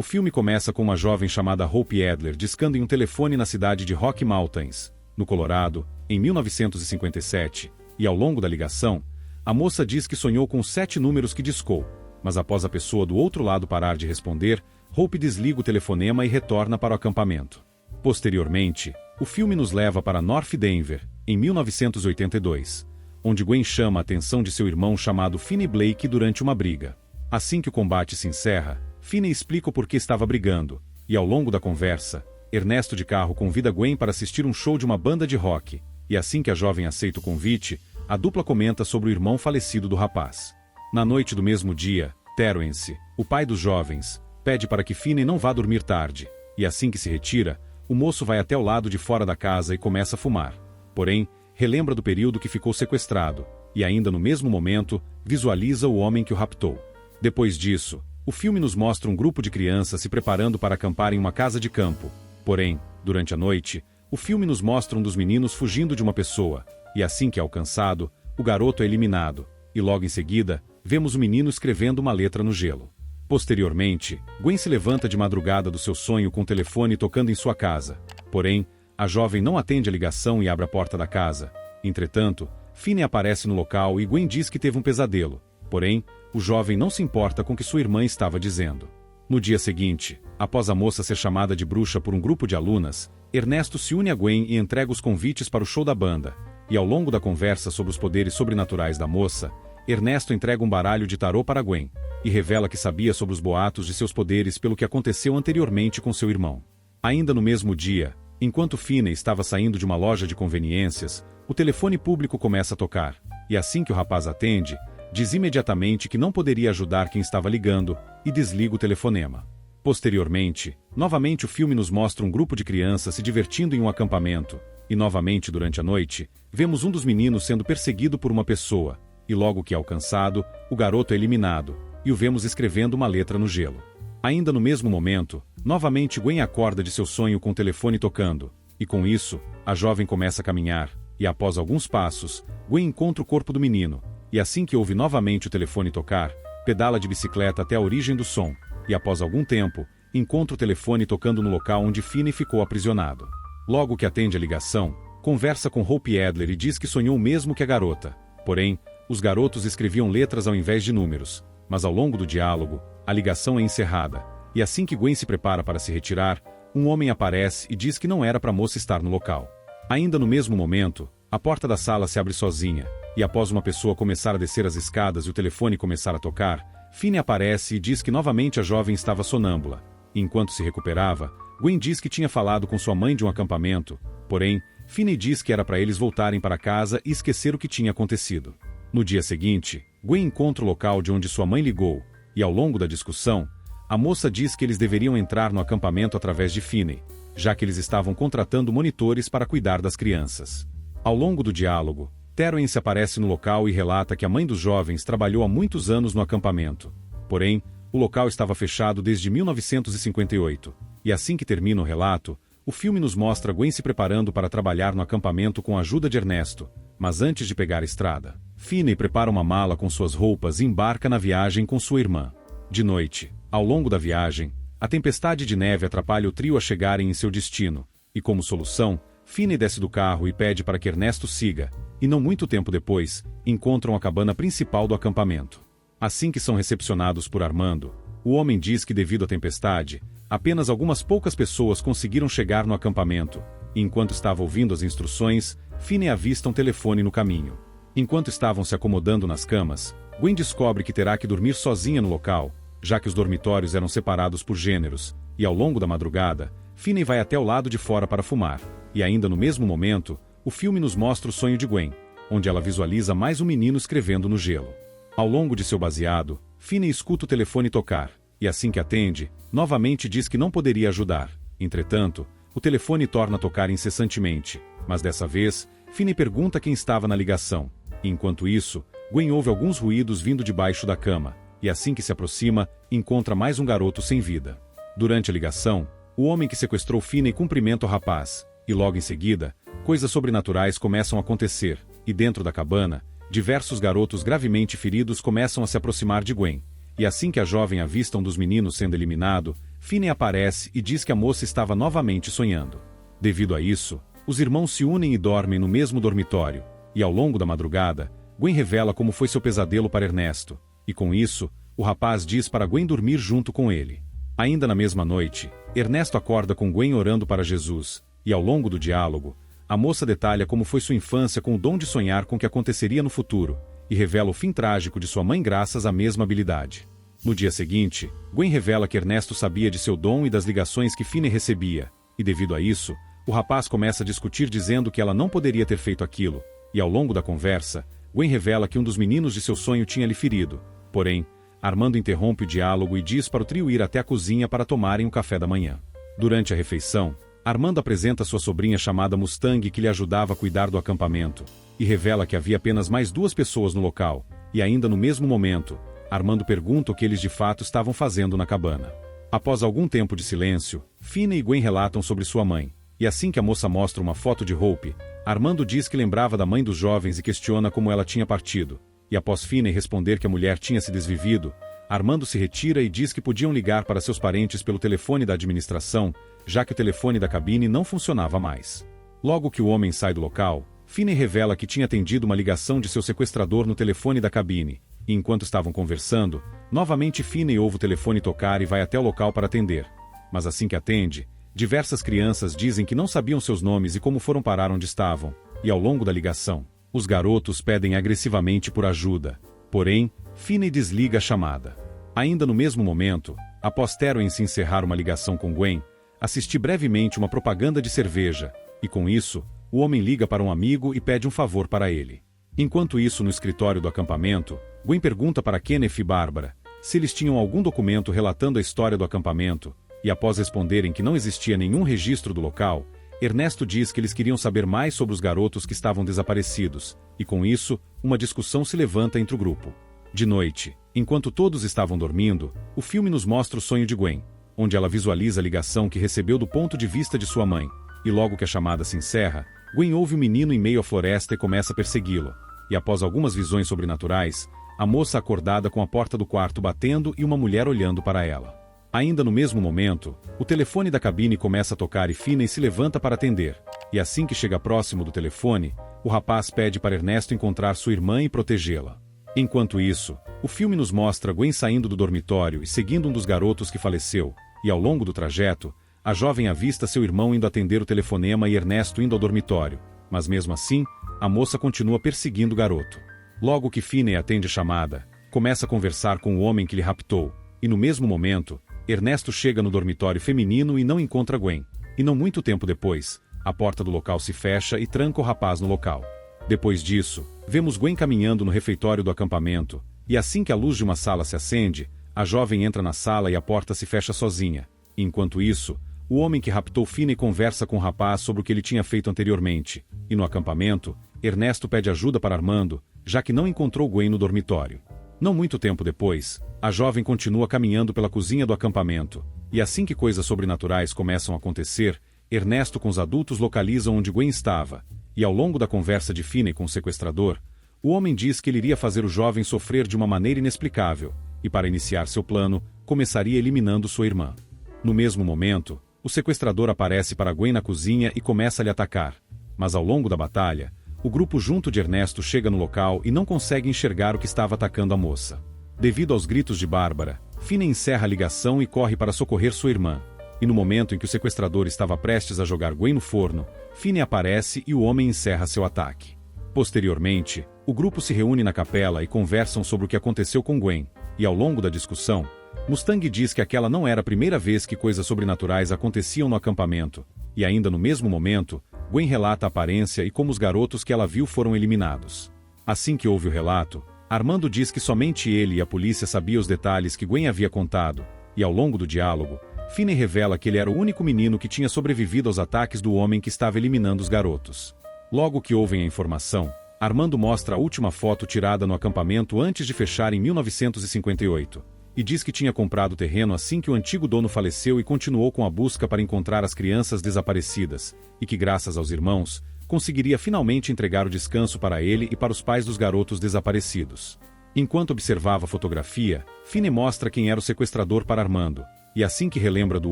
O filme começa com uma jovem chamada Hope Adler discando em um telefone na cidade de Rocky Mountains, no Colorado, em 1957, e ao longo da ligação, a moça diz que sonhou com 7 números que discou, mas após a pessoa do outro lado parar de responder, Hope desliga o telefonema e retorna para o acampamento. Posteriormente, o filme nos leva para North Denver, em 1982, onde Gwen chama a atenção de seu irmão chamado Finney Blake durante uma briga. Assim que o combate se encerra, Finney explica o porquê estava brigando, e ao longo da conversa, Ernesto de carro convida Gwen para assistir um show de uma banda de rock, e assim que a jovem aceita o convite, a dupla comenta sobre o irmão falecido do rapaz. Na noite do mesmo dia, Terrence, o pai dos jovens, pede para que Finney não vá dormir tarde, e assim que se retira, o moço vai até o lado de fora da casa e começa a fumar. Porém, relembra do período que ficou sequestrado, e ainda no mesmo momento, visualiza o homem que o raptou. Depois disso, o filme nos mostra um grupo de crianças se preparando para acampar em uma casa de campo. Porém, durante a noite, o filme nos mostra um dos meninos fugindo de uma pessoa, e assim que é alcançado, o garoto é eliminado, e logo em seguida, vemos o menino escrevendo uma letra no gelo. Posteriormente, Gwen se levanta de madrugada do seu sonho com o telefone tocando em sua casa. Porém, a jovem não atende a ligação e abre a porta da casa. Entretanto, Finney aparece no local e Gwen diz que teve um pesadelo. Porém, o jovem não se importa com o que sua irmã estava dizendo. No dia seguinte, após a moça ser chamada de bruxa por um grupo de alunas, Ernesto se une a Gwen e entrega os convites para o show da banda. E ao longo da conversa sobre os poderes sobrenaturais da moça, Ernesto entrega um baralho de tarô para Gwen, e revela que sabia sobre os boatos de seus poderes pelo que aconteceu anteriormente com seu irmão. Ainda no mesmo dia, enquanto Finney estava saindo de uma loja de conveniências, o telefone público começa a tocar, e assim que o rapaz atende, diz imediatamente que não poderia ajudar quem estava ligando, e desliga o telefonema. Posteriormente, novamente o filme nos mostra um grupo de crianças se divertindo em um acampamento, e novamente durante a noite, vemos um dos meninos sendo perseguido por uma pessoa, e logo que é alcançado, o garoto é eliminado, e o vemos escrevendo uma letra no gelo. Ainda no mesmo momento, novamente Gwen acorda de seu sonho com o telefone tocando, e com isso, a jovem começa a caminhar, e após alguns passos, Gwen encontra o corpo do menino, e assim que ouve novamente o telefone tocar, pedala de bicicleta até a origem do som, e após algum tempo, encontra o telefone tocando no local onde Finney ficou aprisionado. Logo que atende a ligação, conversa com Hope Adler e diz que sonhou o mesmo que a garota. Porém, os garotos escreviam letras ao invés de números, mas ao longo do diálogo, a ligação é encerrada, e assim que Gwen se prepara para se retirar, um homem aparece e diz que não era para a moça estar no local. Ainda no mesmo momento, a porta da sala se abre sozinha, e após uma pessoa começar a descer as escadas e o telefone começar a tocar, Finney aparece e diz que novamente a jovem estava sonâmbula. E enquanto se recuperava, Gwen diz que tinha falado com sua mãe de um acampamento, porém, Finney diz que era para eles voltarem para casa e esquecer o que tinha acontecido. No dia seguinte, Gwen encontra o local de onde sua mãe ligou, e ao longo da discussão, a moça diz que eles deveriam entrar no acampamento através de Finney, já que eles estavam contratando monitores para cuidar das crianças. Ao longo do diálogo, Terrence aparece no local e relata que a mãe dos jovens trabalhou há muitos anos no acampamento. Porém, o local estava fechado desde 1958, e assim que termina o relato, o filme nos mostra Gwen se preparando para trabalhar no acampamento com a ajuda de Ernesto, mas antes de pegar a estrada, Finney prepara uma mala com suas roupas e embarca na viagem com sua irmã. De noite, ao longo da viagem, a tempestade de neve atrapalha o trio a chegarem em seu destino, e como solução, Finney desce do carro e pede para que Ernesto siga, e não muito tempo depois, encontram a cabana principal do acampamento. Assim que são recepcionados por Armando, o homem diz que devido à tempestade, apenas algumas poucas pessoas conseguiram chegar no acampamento, e enquanto estava ouvindo as instruções, Finney avista um telefone no caminho. Enquanto estavam se acomodando nas camas, Gwen descobre que terá que dormir sozinha no local, já que os dormitórios eram separados por gêneros, e ao longo da madrugada, Finney vai até o lado de fora para fumar, e ainda no mesmo momento, o filme nos mostra o sonho de Gwen, onde ela visualiza mais um menino escrevendo no gelo. Ao longo de seu baseado, Finney escuta o telefone tocar, e assim que atende, novamente diz que não poderia ajudar. Entretanto, o telefone torna a tocar incessantemente, mas dessa vez, Finney pergunta quem estava na ligação, e enquanto isso, Gwen ouve alguns ruídos vindo debaixo da cama, e assim que se aproxima, encontra mais um garoto sem vida. Durante a ligação, o homem que sequestrou Finney cumprimenta o rapaz, e logo em seguida, coisas sobrenaturais começam a acontecer, e dentro da cabana, diversos garotos gravemente feridos começam a se aproximar de Gwen, e assim que a jovem avista um dos meninos sendo eliminado, Finney aparece e diz que a moça estava novamente sonhando. Devido a isso, os irmãos se unem e dormem no mesmo dormitório, e ao longo da madrugada, Gwen revela como foi seu pesadelo para Ernesto, e com isso, o rapaz diz para Gwen dormir junto com ele. Ainda na mesma noite, Ernesto acorda com Gwen orando para Jesus, e ao longo do diálogo, a moça detalha como foi sua infância com o dom de sonhar com o que aconteceria no futuro, e revela o fim trágico de sua mãe graças à mesma habilidade. No dia seguinte, Gwen revela que Ernesto sabia de seu dom e das ligações que Finney recebia, e devido a isso, o rapaz começa a discutir dizendo que ela não poderia ter feito aquilo, e ao longo da conversa, Gwen revela que um dos meninos de seu sonho tinha lhe ferido. Porém, Armando interrompe o diálogo e diz para o trio ir até a cozinha para tomarem o café da manhã. Durante a refeição, Armando apresenta sua sobrinha chamada Mustang que lhe ajudava a cuidar do acampamento, e revela que havia apenas mais 2 pessoas no local, e ainda no mesmo momento, Armando pergunta o que eles de fato estavam fazendo na cabana. Após algum tempo de silêncio, Finney e Gwen relatam sobre sua mãe, e assim que a moça mostra uma foto de Hope, Armando diz que lembrava da mãe dos jovens e questiona como ela tinha partido, e após Finney responder que a mulher tinha se desvivido, Armando se retira e diz que podiam ligar para seus parentes pelo telefone da administração, já que o telefone da cabine não funcionava mais. Logo que o homem sai do local, Finney revela que tinha atendido uma ligação de seu sequestrador no telefone da cabine, e enquanto estavam conversando, novamente Finney ouve o telefone tocar e vai até o local para atender. Mas assim que atende, diversas crianças dizem que não sabiam seus nomes e como foram parar onde estavam, e ao longo da ligação, os garotos pedem agressivamente por ajuda. Porém, Finney desliga a chamada. Ainda no mesmo momento, após Terence se encerrar uma ligação com Gwen, assisti brevemente uma propaganda de cerveja, e com isso, o homem liga para um amigo e pede um favor para ele. Enquanto isso, no escritório do acampamento, Gwen pergunta para Kenneth e Bárbara se eles tinham algum documento relatando a história do acampamento, e após responderem que não existia nenhum registro do local, Ernesto diz que eles queriam saber mais sobre os garotos que estavam desaparecidos, e com isso, uma discussão se levanta entre o grupo. De noite, enquanto todos estavam dormindo, o filme nos mostra o sonho de Gwen, onde ela visualiza a ligação que recebeu do ponto de vista de sua mãe, e logo que a chamada se encerra, Gwen ouve o menino em meio à floresta e começa a persegui-lo, e após algumas visões sobrenaturais, a moça acordada com a porta do quarto batendo e uma mulher olhando para ela. Ainda no mesmo momento, o telefone da cabine começa a tocar e Finney se levanta para atender, e assim que chega próximo do telefone, o rapaz pede para Ernesto encontrar sua irmã e protegê-la. Enquanto isso, o filme nos mostra Gwen saindo do dormitório e seguindo um dos garotos que faleceu, e ao longo do trajeto, a jovem avista seu irmão indo atender o telefonema e Ernesto indo ao dormitório, mas mesmo assim, a moça continua perseguindo o garoto. Logo que Finney atende a chamada, começa a conversar com o homem que lhe raptou, e no mesmo momento, Ernesto chega no dormitório feminino e não encontra Gwen, e não muito tempo depois, a porta do local se fecha e tranca o rapaz no local. Depois disso, vemos Gwen caminhando no refeitório do acampamento, e assim que a luz de uma sala se acende, a jovem entra na sala e a porta se fecha sozinha. Enquanto isso, o homem que raptou Finney conversa com o rapaz sobre o que ele tinha feito anteriormente, e no acampamento, Ernesto pede ajuda para Armando, já que não encontrou Gwen no dormitório. Não muito tempo depois, a jovem continua caminhando pela cozinha do acampamento, e assim que coisas sobrenaturais começam a acontecer, Ernesto com os adultos localizam onde Gwen estava, e ao longo da conversa de Finney com o sequestrador, o homem diz que ele iria fazer o jovem sofrer de uma maneira inexplicável, e para iniciar seu plano, começaria eliminando sua irmã. No mesmo momento, o sequestrador aparece para Gwen na cozinha e começa a lhe atacar, mas ao longo da batalha, o grupo junto de Ernesto chega no local e não consegue enxergar o que estava atacando a moça. Devido aos gritos de Bárbara, Finney encerra a ligação e corre para socorrer sua irmã. E no momento em que o sequestrador estava prestes a jogar Gwen no forno, Finney aparece e o homem encerra seu ataque. Posteriormente, o grupo se reúne na capela e conversam sobre o que aconteceu com Gwen, e ao longo da discussão, Mustang diz que aquela não era a primeira vez que coisas sobrenaturais aconteciam no acampamento, e ainda no mesmo momento, Gwen relata a aparência e como os garotos que ela viu foram eliminados. Assim que ouve o relato, Armando diz que somente ele e a polícia sabiam os detalhes que Gwen havia contado, e ao longo do diálogo, Finney revela que ele era o único menino que tinha sobrevivido aos ataques do homem que estava eliminando os garotos. Logo que ouvem a informação, Armando mostra a última foto tirada no acampamento antes de fechar em 1958, e diz que tinha comprado o terreno assim que o antigo dono faleceu e continuou com a busca para encontrar as crianças desaparecidas, e que graças aos irmãos, conseguiria finalmente entregar o descanso para ele e para os pais dos garotos desaparecidos. Enquanto observava a fotografia, Finney mostra quem era o sequestrador para Armando, e assim que relembra do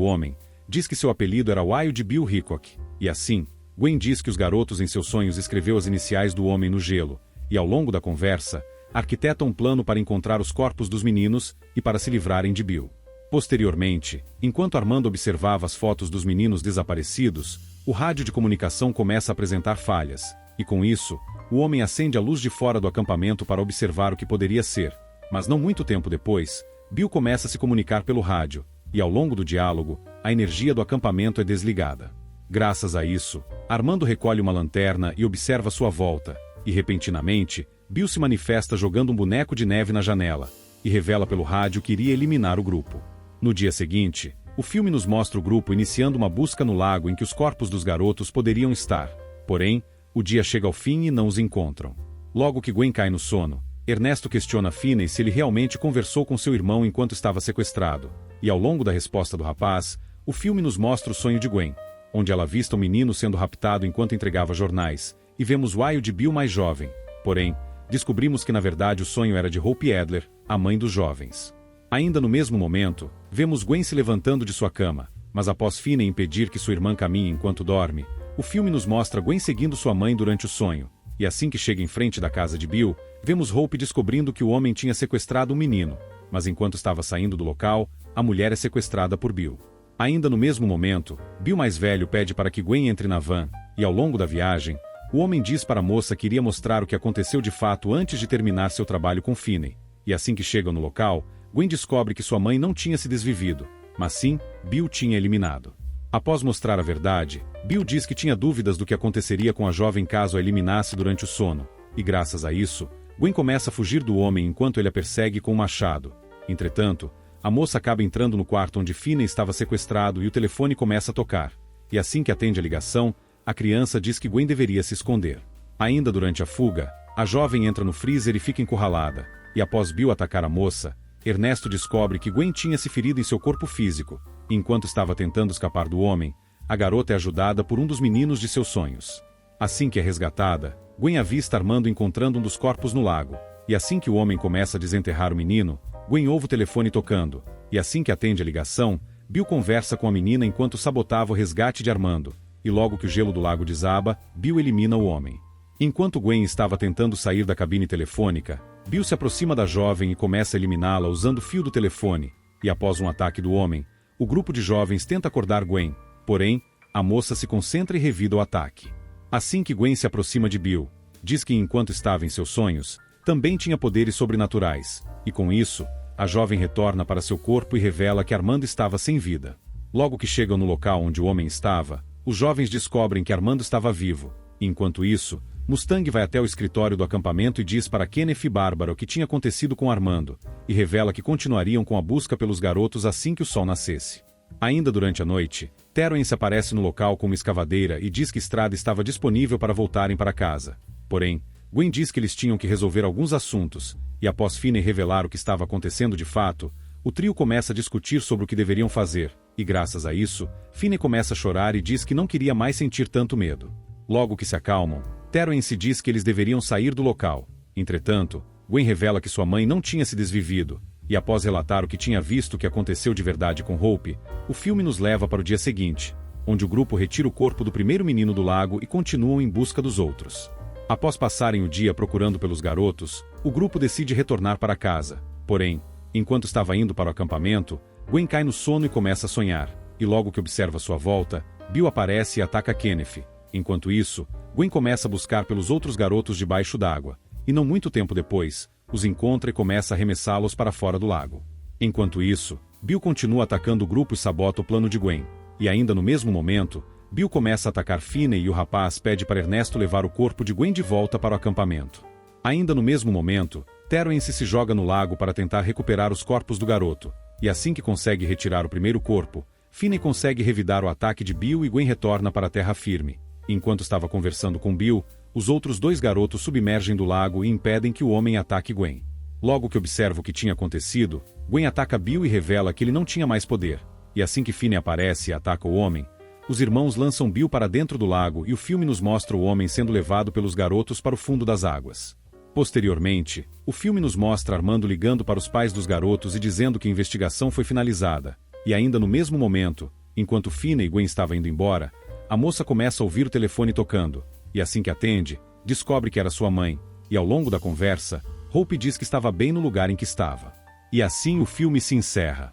homem, diz que seu apelido era Wild Bill Hickok, e assim, Gwen diz que os garotos em seus sonhos escreveu as iniciais do homem no gelo, e ao longo da conversa, arquiteta um plano para encontrar os corpos dos meninos e para se livrarem de Bill. Posteriormente, enquanto Armando observava as fotos dos meninos desaparecidos, o rádio de comunicação começa a apresentar falhas, e com isso, o homem acende a luz de fora do acampamento para observar o que poderia ser. Mas não muito tempo depois, Bill começa a se comunicar pelo rádio, e ao longo do diálogo, a energia do acampamento é desligada. Graças a isso, Armando recolhe uma lanterna e observa sua volta, e repentinamente, Bill se manifesta jogando um boneco de neve na janela, e revela pelo rádio que iria eliminar o grupo. No dia seguinte, o filme nos mostra o grupo iniciando uma busca no lago em que os corpos dos garotos poderiam estar. Porém, o dia chega ao fim e não os encontram. Logo que Gwen cai no sono, Ernesto questiona Finney se ele realmente conversou com seu irmão enquanto estava sequestrado, e ao longo da resposta do rapaz, o filme nos mostra o sonho de Gwen, onde ela avista um menino sendo raptado enquanto entregava jornais, e vemos Wild Bill mais jovem. Porém, descobrimos que na verdade o sonho era de Hope Adler, a mãe dos jovens. Ainda no mesmo momento, vemos Gwen se levantando de sua cama, mas após Finney impedir que sua irmã caminhe enquanto dorme, o filme nos mostra Gwen seguindo sua mãe durante o sonho, e assim que chega em frente da casa de Bill, vemos Hope descobrindo que o homem tinha sequestrado um menino, mas enquanto estava saindo do local, a mulher é sequestrada por Bill. Ainda no mesmo momento, Bill mais velho pede para que Gwen entre na van, e ao longo da viagem, o homem diz para a moça que iria mostrar o que aconteceu de fato antes de terminar seu trabalho com Finney, e assim que chegam no local, Gwen descobre que sua mãe não tinha se desvivido, mas sim, Bill tinha eliminado. Após mostrar a verdade, Bill diz que tinha dúvidas do que aconteceria com a jovem caso a eliminasse durante o sono, e graças a isso, Gwen começa a fugir do homem enquanto ele a persegue com um machado. Entretanto, a moça acaba entrando no quarto onde Finney estava sequestrado e o telefone começa a tocar, e assim que atende a ligação, a criança diz que Gwen deveria se esconder. Ainda durante a fuga, a jovem entra no freezer e fica encurralada, e após Bill atacar a moça, Ernesto descobre que Gwen tinha se ferido em seu corpo físico, e enquanto estava tentando escapar do homem, a garota é ajudada por um dos meninos de seus sonhos. Assim que é resgatada, Gwen avista Armando encontrando um dos corpos no lago, e assim que o homem começa a desenterrar o menino, Gwen ouve o telefone tocando, e assim que atende a ligação, Bill conversa com a menina enquanto sabotava o resgate de Armando, e logo que o gelo do lago desaba, Bill elimina o homem. Enquanto Gwen estava tentando sair da cabine telefônica, Bill se aproxima da jovem e começa a eliminá-la usando o fio do telefone, e após um ataque do homem, o grupo de jovens tenta acordar Gwen, porém, a moça se concentra e revida o ataque. Assim que Gwen se aproxima de Bill, diz que enquanto estava em seus sonhos, também tinha poderes sobrenaturais, e com isso, a jovem retorna para seu corpo e revela que Armando estava sem vida. Logo que chegam no local onde o homem estava, os jovens descobrem que Armando estava vivo, e enquanto isso, Mustang vai até o escritório do acampamento e diz para Kenneth e Bárbara o que tinha acontecido com Armando, e revela que continuariam com a busca pelos garotos assim que o sol nascesse. Ainda durante a noite, Terrence aparece no local com uma escavadeira e diz que Estrada estava disponível para voltarem para casa. Porém, Gwen diz que eles tinham que resolver alguns assuntos, e após Finney revelar o que estava acontecendo de fato, o trio começa a discutir sobre o que deveriam fazer, e graças a isso, Finney começa a chorar e diz que não queria mais sentir tanto medo. Logo que se acalmam, Terrence diz que eles deveriam sair do local. Entretanto, Gwen revela que sua mãe não tinha se desvivido, e após relatar o que tinha visto que aconteceu de verdade com Hope, o filme nos leva para o dia seguinte, onde o grupo retira o corpo do primeiro menino do lago e continuam em busca dos outros. Após passarem o dia procurando pelos garotos, o grupo decide retornar para casa. Porém, enquanto estava indo para o acampamento, Gwen cai no sono e começa a sonhar, e logo que observa sua volta, Bill aparece e ataca Kenneth. Enquanto isso, Gwen começa a buscar pelos outros garotos debaixo d'água, e não muito tempo depois, os encontra e começa a arremessá-los para fora do lago. Enquanto isso, Bill continua atacando o grupo e sabota o plano de Gwen, e ainda no mesmo momento, Bill começa a atacar Finney e o rapaz pede para Ernesto levar o corpo de Gwen de volta para o acampamento. Ainda no mesmo momento, Terrence se joga no lago para tentar recuperar os corpos do garoto, e assim que consegue retirar o primeiro corpo, Finney consegue revidar o ataque de Bill e Gwen retorna para a terra firme. Enquanto estava conversando com Bill, os outros dois garotos submergem do lago e impedem que o homem ataque Gwen. Logo que observa o que tinha acontecido, Gwen ataca Bill e revela que ele não tinha mais poder, e assim que Finney aparece e ataca o homem, os irmãos lançam Bill para dentro do lago e o filme nos mostra o homem sendo levado pelos garotos para o fundo das águas. Posteriormente, o filme nos mostra Armando ligando para os pais dos garotos e dizendo que a investigação foi finalizada, e ainda no mesmo momento, enquanto Finney e Gwen estavam indo embora, a moça começa a ouvir o telefone tocando, e assim que atende, descobre que era sua mãe, e ao longo da conversa, Hope diz que estava bem no lugar em que estava. E assim o filme se encerra.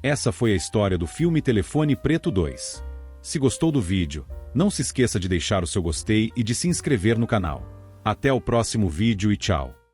Essa foi a história do filme Telefone Preto 2. Se gostou do vídeo, não se esqueça de deixar o seu gostei e de se inscrever no canal. Até o próximo vídeo e tchau!